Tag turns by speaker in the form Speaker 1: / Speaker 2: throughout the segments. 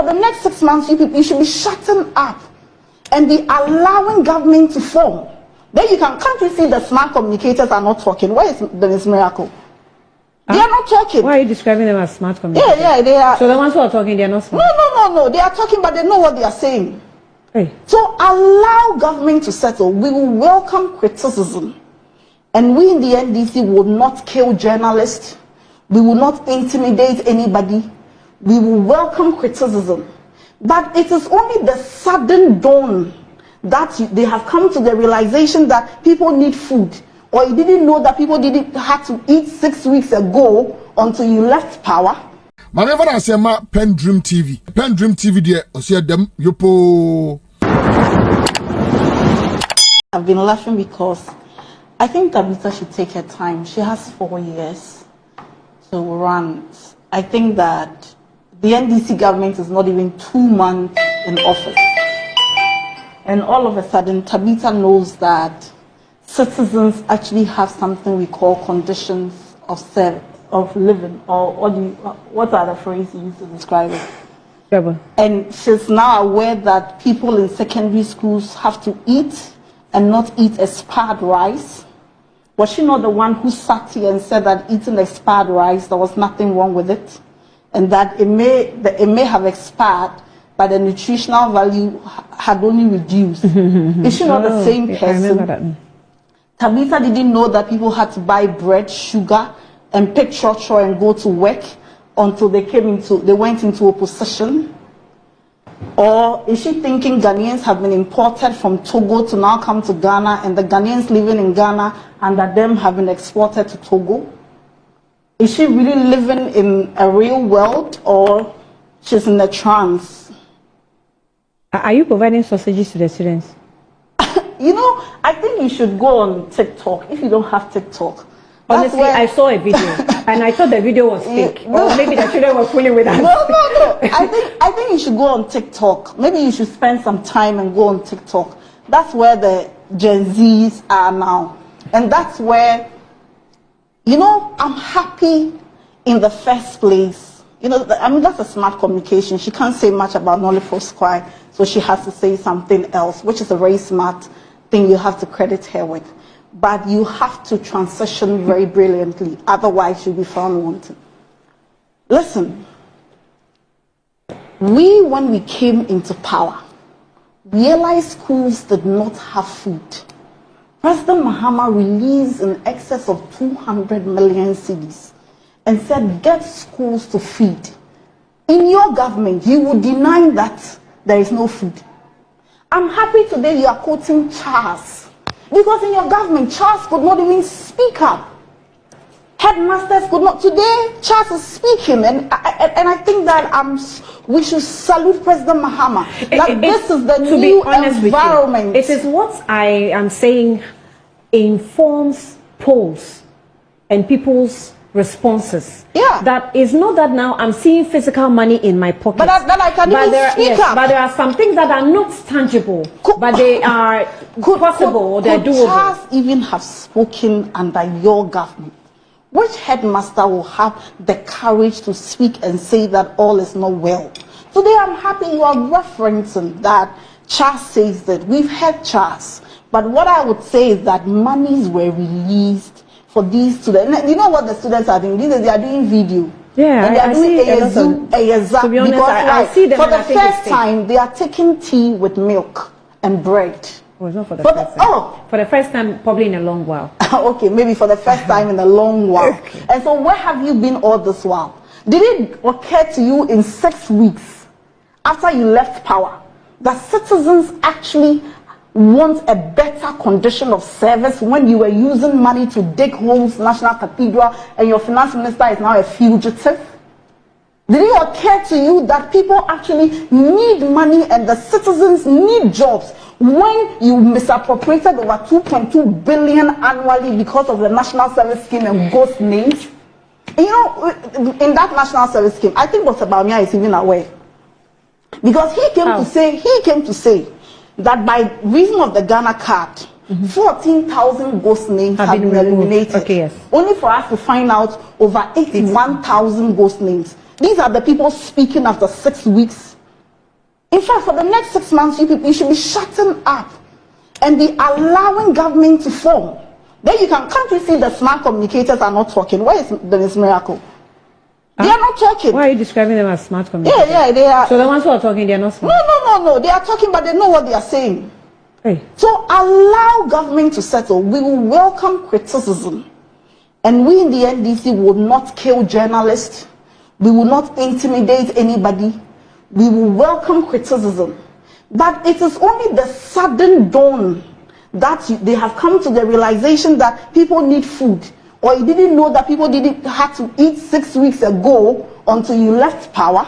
Speaker 1: for the next 6 months, you should be shutting up and be allowing government to form. Then can't you see the smart communicators are not talking? Where is the miracle? They are not talking.
Speaker 2: Why are you describing them as smart communicators?
Speaker 1: Yeah, they are.
Speaker 2: So the ones who are talking, they are not smart?
Speaker 1: No. They are talking, but they know what they are saying.
Speaker 2: Hey.
Speaker 1: So allow government to settle. We will welcome criticism. And we in the NDC will not kill journalists. We will not intimidate anybody. We will welcome criticism. But it is only the sudden dawn that they have come to the realization that people need food, or you didn't know that people didn't have to eat 6 weeks ago until you left power.
Speaker 3: My never I say my PENDREAM TV. PENDREAM TV there, I see them yopo.
Speaker 1: I've been laughing because I think Tabitha should take her time. She has 4 years to run. I think that the NDC government is not even 2 months in office. And all of a sudden, Tabitha knows that citizens actually have something we call conditions of living, or what are the phrases you use to describe it?
Speaker 2: Yeah,
Speaker 1: and she's now aware that people in secondary schools have to eat and not eat expired rice. Was she not the one who sat here and said that eating expired rice, there was nothing wrong with it? And that it may have expired, but the nutritional value had only reduced. Is she not the same person?
Speaker 2: I remember that.
Speaker 1: Tabitha didn't know that people had to buy bread, sugar, and pick trotro and go to work until they went into opposition. Or is she thinking Ghanaians have been imported from Togo to now come to Ghana, and the Ghanaians living in Ghana under them have been exported to Togo? Is she really living in a real world, or she's in a trance?
Speaker 2: Are you providing sausages to the students?
Speaker 1: You know, I think you should go on TikTok if you don't have TikTok.
Speaker 2: Honestly, I saw a video and I thought the video was fake. Or maybe the children were fooling with us.
Speaker 1: No. I think you should go on TikTok. Maybe you should spend some time and go on TikTok. That's where the Gen Zs are now. And that's where, you know, I'm happy in the first place. You know, I mean, that's a smart communication. She can't say much about Nollywood Square, so she has to say something else, which is a very smart thing you have to credit her with. But you have to transition very brilliantly, otherwise you'll be found wanting. Listen, when we came into power, realized schools did not have food. President Mahama released in excess of 200 million cedis and said, get schools to feed. In your government, you would deny that there is no food. I'm happy today you are quoting Charles, because in your government, Charles could not even speak up. Headmasters could not. Today, Charles is speaking, and I think that we should salute President Mahama. This is the new environment.
Speaker 2: It is what I am saying informs polls and people's responses.
Speaker 1: Yeah.
Speaker 2: That is not that now I'm seeing physical money in my pocket.
Speaker 1: But that I can even speak up.
Speaker 2: But there are some things that are not tangible, but they are possible or they're doable.
Speaker 1: Charles even have spoken under your government? Which headmaster will have the courage to speak and say that all is not well? Today I'm happy you are referencing that Charles says that. We've heard Charles. But what I would say is that monies were released for these students. You know what the students are doing? They are doing video.
Speaker 2: Yeah,
Speaker 1: and they are doing a
Speaker 2: to be honest, I see them
Speaker 1: for the first time, they are taking tea with milk and bread.
Speaker 2: Oh, it's not for the first time. For the first time, probably in a long while.
Speaker 1: Okay, maybe for the first time in a long while. Okay. And so where have you been all this while? Did it occur to you in 6 weeks after you left power that citizens actually want a better condition of service when you were using money to dig homes, National Cathedral, and your finance minister is now a fugitive? Did it occur to you that people actually need money and the citizens need jobs when you misappropriated over 2.2 billion annually because of the National Service Scheme and ghost names? You know, in that National Service Scheme, I think Dr. Bawumia is even aware. Because he came to say that by reason of the Ghana card, 14,000 ghost names have been eliminated.
Speaker 2: Okay, yes.
Speaker 1: Only for us to find out over 81,000 ghost names. These are the people speaking after 6 weeks In fact, for the next 6 months, you people should be shutting up and be allowing government to form. Then can't you see the smart communicators are not talking? Where is the Miss Miracle? They are not talking.
Speaker 2: Why are you describing them as smart communicators?
Speaker 1: Yeah, they are.
Speaker 2: So the ones who are talking, they are not smart?
Speaker 1: No. They are talking, but they know what they are saying.
Speaker 2: Hey.
Speaker 1: So allow government to settle. We will welcome criticism. And we in the NDC will not kill journalists. We will not intimidate anybody. We will welcome criticism. But it is only the sudden dawn that they have come to the realization that people need food. Or you didn't know that people didn't have to eat 6 weeks ago until you left power.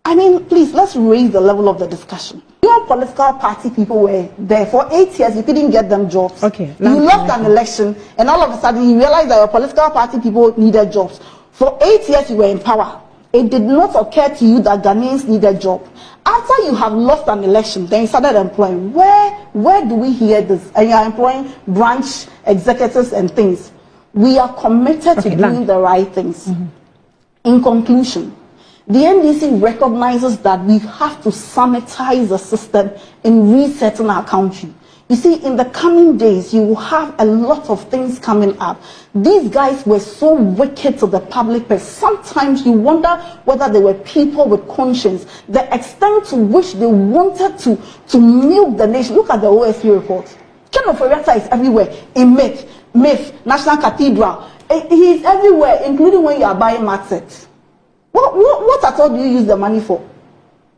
Speaker 1: I mean, please, let's raise the level of the discussion. Your political party people were there for 8 years. You couldn't get them jobs.
Speaker 2: Okay.
Speaker 1: You lost an election, and all of a sudden you realized that your political party people needed jobs. For 8 years you were in power. It did not occur to you that Ghanaians needed jobs. After you have lost an election, then you started employing. Where do we hear this? And you are employing branch executives and things. We are committed to doing the right things. In conclusion, the NDC recognizes that we have to sanitize the system in resetting our country. You see, in the coming days, you will have a lot of things coming up. These guys were so wicked to the public, but sometimes you wonder whether they were people with conscience. The extent to which they wanted to milk the nation. Look at the OSU report. Ken Oforiatta is everywhere. In Myth, National Cathedral. He is everywhere, including when you are buying matsets. What at all do you use the money for?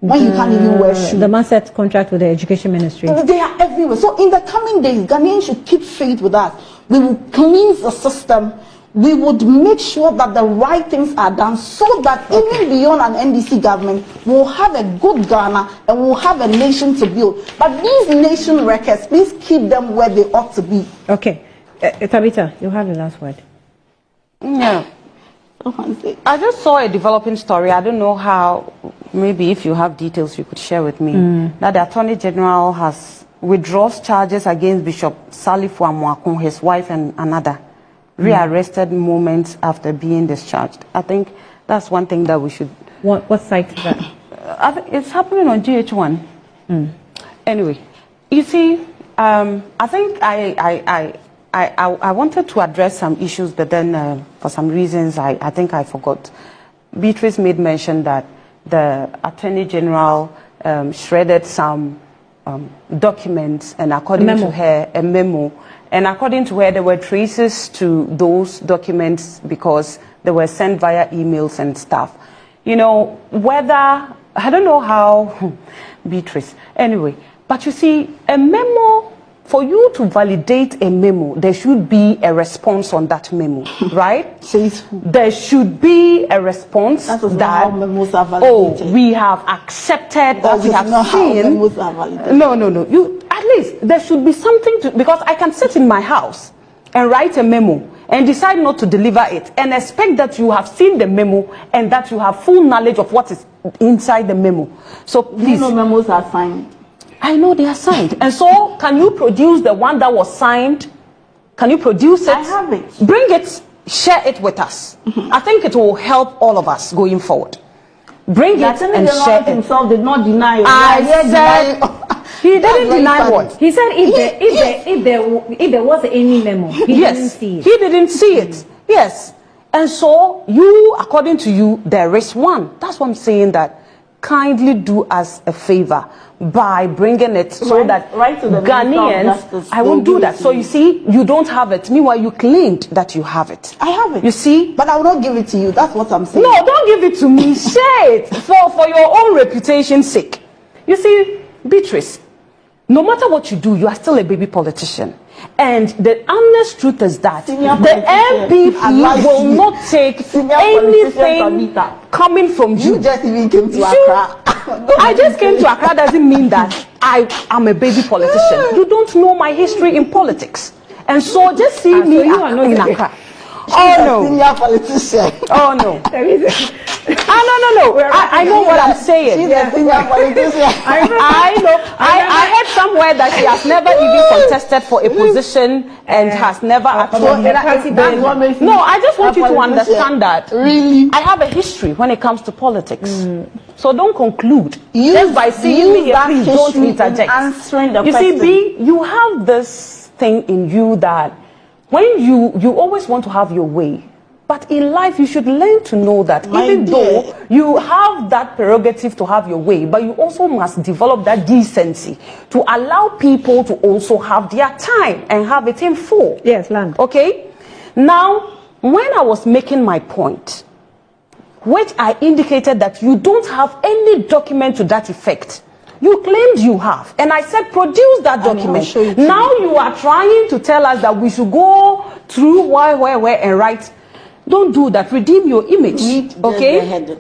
Speaker 1: When you can't even wear shoes.
Speaker 2: The Masset contract with the Education Ministry.
Speaker 1: They are everywhere. So in the coming days, Ghanaians should keep faith with us. We will cleanse the system. We would make sure that the right things are done so that even beyond an NDC government, we'll have a good Ghana and we'll have a nation to build. But these nation records, please keep them where they ought to be.
Speaker 2: Okay. Tabitha, you have the last word.
Speaker 4: Yeah. I just saw a developing story. I don't know how, maybe if you have details you could share with me, that the Attorney General has withdraws charges against Bishop Salifou Amoakun, his wife and another, rearrested moments after being discharged. I think that's one thing that we should...
Speaker 2: What site is that?
Speaker 4: I think it's happening on GH1. Anyway, you see, I think I wanted to address some issues, but then for some reasons I think I forgot. Beatrice made mention that the Attorney General shredded some documents, and according to her, a memo, and according to her, there were traces to those documents because they were sent via emails and stuff. You know, whether, I don't know how, Beatrice, anyway, but you see, a memo, for you to validate a memo, there should be a response on that memo, right? There should be a response
Speaker 1: that how memos are validated.
Speaker 4: Oh, we have accepted or we have seen.
Speaker 1: Memos are validated.
Speaker 4: No. You, at least there should be something to, because I can sit in my house and write a memo and decide not to deliver it and expect that you have seen the memo and that you have full knowledge of what is inside the memo. So please.
Speaker 1: You know memos are signed.
Speaker 4: I know they are signed. And so, can you produce the one that was signed? Can you produce it?
Speaker 1: I have it.
Speaker 4: Bring it, share it with us. I think it will help all of us going forward. Bring it and share it.
Speaker 1: Himself did not deny it.
Speaker 4: I said he didn't deny what?
Speaker 2: He said if there was any memo, he didn't see it.
Speaker 4: He didn't see it. Yes. And so, you, according to you, there is one. That's what I'm saying, that kindly do us a favor by bringing it so that Ghanaians, I won't do that. So you see, you don't have it. Meanwhile, you claimed that you have it.
Speaker 1: I have it.
Speaker 4: You see?
Speaker 1: But I will not give it to you. That's what I'm saying.
Speaker 4: No, don't give it to me. Share it for your own reputation's sake. You see, Beatrice, no matter what you do, you are still a baby politician. And the honest truth is that the NPP will not take anything coming from you.
Speaker 1: You just even came to Accra.
Speaker 4: I just came to Accra doesn't mean that I am a baby politician. You don't know my history in politics. And so just see me in Accra. no.
Speaker 1: Senior politician.
Speaker 4: Oh no. No. I know what I'm saying.
Speaker 1: She's a senior politician.
Speaker 4: I know. I heard somewhere that she has never even contested for a position and has never actually. No, I just want you to understand that.
Speaker 1: Really?
Speaker 4: I have a history when it comes to politics. So don't conclude just by seeing me here. Please don't interject.
Speaker 1: Answering the
Speaker 4: you
Speaker 1: question.
Speaker 4: see, B, you have this thing in you that when you always want to have your way. But in life, you should learn to know that even though you have that prerogative to have your way, but you also must develop that decency to allow people to also have their time and have it in full.
Speaker 2: Yes, land.
Speaker 4: Okay? Now, when I was making my point, which I indicated that you don't have any document to that effect, you claimed you have. And I said, produce that document. Now you are trying to tell us that we should go through where, and write. Don't do that. Redeem your image. Okay?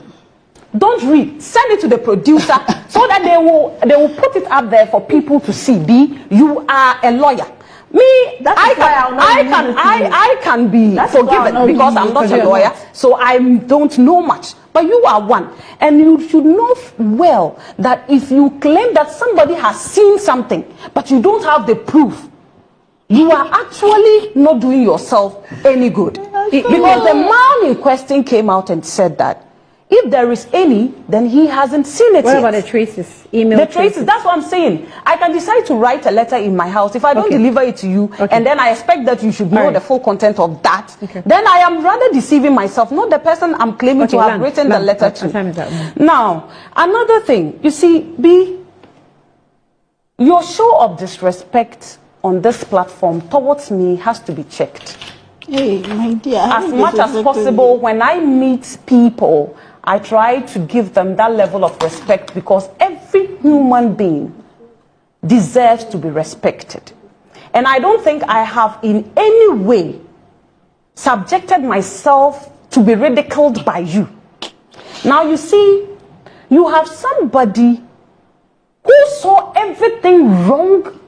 Speaker 4: Don't read. Send it to the producer so that they will put it up there for people to see. B, you are a lawyer. Me, I can be forgiven because I'm not a lawyer, so I don't know much. But you are one, and you should know well that if you claim that somebody has seen something, but you don't have the proof, you are actually not doing yourself any good. Because the man in question came out and said that if there is any, then he hasn't seen it
Speaker 2: What
Speaker 4: yet.
Speaker 2: about the traces? Email
Speaker 4: The traces, that's what I'm saying. I can decide to write a letter in my house. If I don't deliver it to you, and then I expect that you should know the full content of that, then I am rather deceiving myself, not the person I'm claiming to have written the letter to. Now, another thing, you see, B, your show of disrespect on this platform towards me has to be checked.
Speaker 1: Hey, my dear.
Speaker 4: As much as possible, when I meet people, I try to give them that level of respect because every human being deserves to be respected. And I don't think I have in any way subjected myself to be ridiculed by you. Now you see, you have somebody who saw everything wrong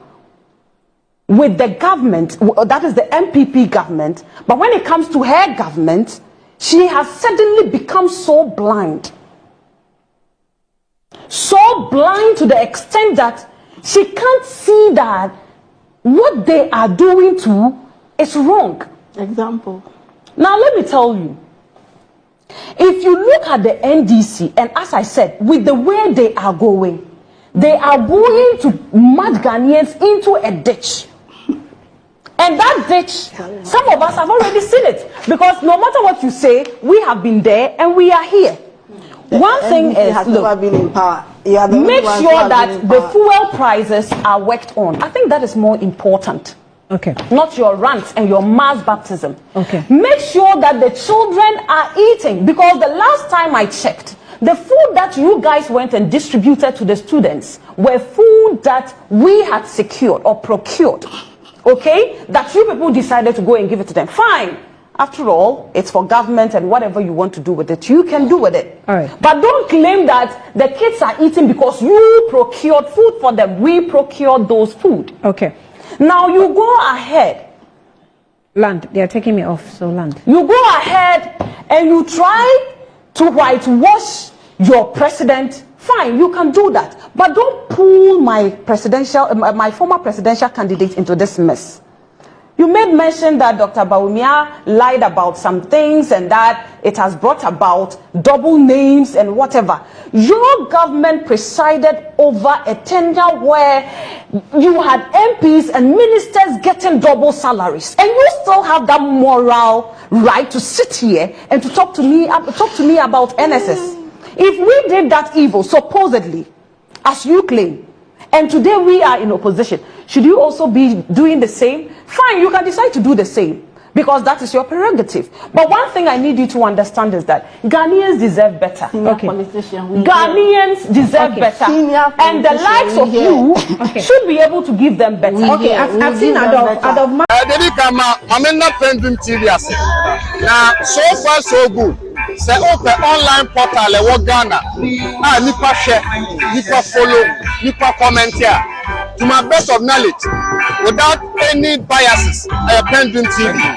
Speaker 4: with the government, that is the NPP government, but when it comes to her government, she has suddenly become so blind. So blind to the extent that she can't see that what they are doing to is wrong.
Speaker 1: Example.
Speaker 4: Now let me tell you, if you look at the NDC, and as I said, with the way they are going to mud Ghanaians into a ditch. And that ditch, some of us have already seen it. Because no matter what you say, we have been there and we are here. One thing is, look,
Speaker 1: been in power.
Speaker 4: Make sure that the fuel prices are worked on. I think that is more important.
Speaker 2: Okay.
Speaker 4: Not your rants and your mass baptism.
Speaker 2: Okay.
Speaker 4: Make sure that the children are eating. Because the last time I checked, the food that you guys went and distributed to the students were food that we had secured or procured. Okay? That you people decided to go and give it to them. Fine. After all, it's for government and whatever you want to do with it, you can do with it.
Speaker 2: All right.
Speaker 4: But don't claim that the kids are eating because you procured food for them. We procured those food.
Speaker 2: Okay.
Speaker 4: Now you go ahead.
Speaker 2: Land. They are taking me off, so land.
Speaker 4: You go ahead and you try to whitewash your president. Fine, you can do that. But don't pull my former presidential candidate into this mess. You made mention that Dr. Bawumia lied about some things and that it has brought about double names and whatever. Your government presided over a tenure where you had MPs and ministers getting double salaries. And you still have that moral right to sit here and to talk to me about NSS. If we did that evil, supposedly, as you claim, and today we are in opposition, should you also be doing the same? Fine, you can decide to do the same because that is your prerogative. But one thing I need you to understand is that Ghanaians deserve better. Ghanaians deserve better. And the likes of you should be able to give them better.
Speaker 2: Okay, I've seen out of my...
Speaker 3: I'm not PENDREAM TV. Now, so far so good. Say open online portal e wo Ghana. Nipa share, nipa follow, nipa comment here. To my best of knowledge, without any biases, PENDREAM TV.